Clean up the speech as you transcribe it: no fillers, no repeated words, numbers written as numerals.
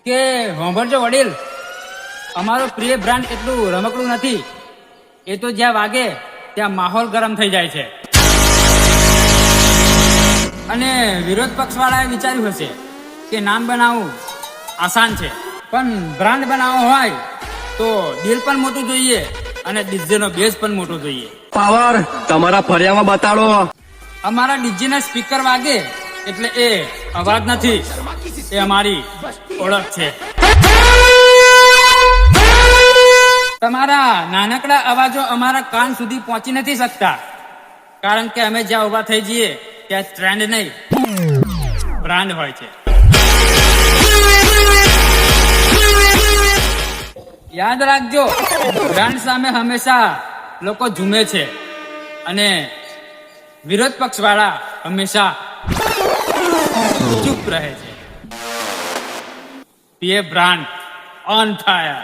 કે હોંભળજો વડીલ, અમારો પ્રિય બ્રાન્ડ એટલું રમકડું નથી. એ તો જ્યાં વાગે ત્યાં માહોલ ગરમ થઈ જાય છે. અને વિરોધ પક્ષ વાળાએ વિચાર્યું હશે કે નામ બનાવવું આસાન છે, પણ બ્રાન્ડ બનાવવો હોય તો દિલ પણ મોટું જોઈએ અને ડીજે નો બેઝ પણ મોટો જોઈએ. પાવર તમારા ફરિયામાં બતાડો. અમારા ડીજે ના સ્પીકર વાગે એટલે એ અવાજ નથી, એ અમારી ઓળખ છે. તમારા નાનકડા અવાજો અમારા કાન સુધી પહોંચી નથી શકતા, કારણ કે અમે જ્યાં ઉભા થઈ જઈએ ત્યાં ટ્રેન્ડ નહીં, બ્રાન્ડ હોય છે. યાદ રાખજો, બ્રાન્ડ સામે હંમેશા લોકો ઝૂમે છે અને વિરોધ પક્ષ વાળા હંમેશા ચૂપ રહે છે. પીએ બ્રાન્ડ ઓન ફાયર.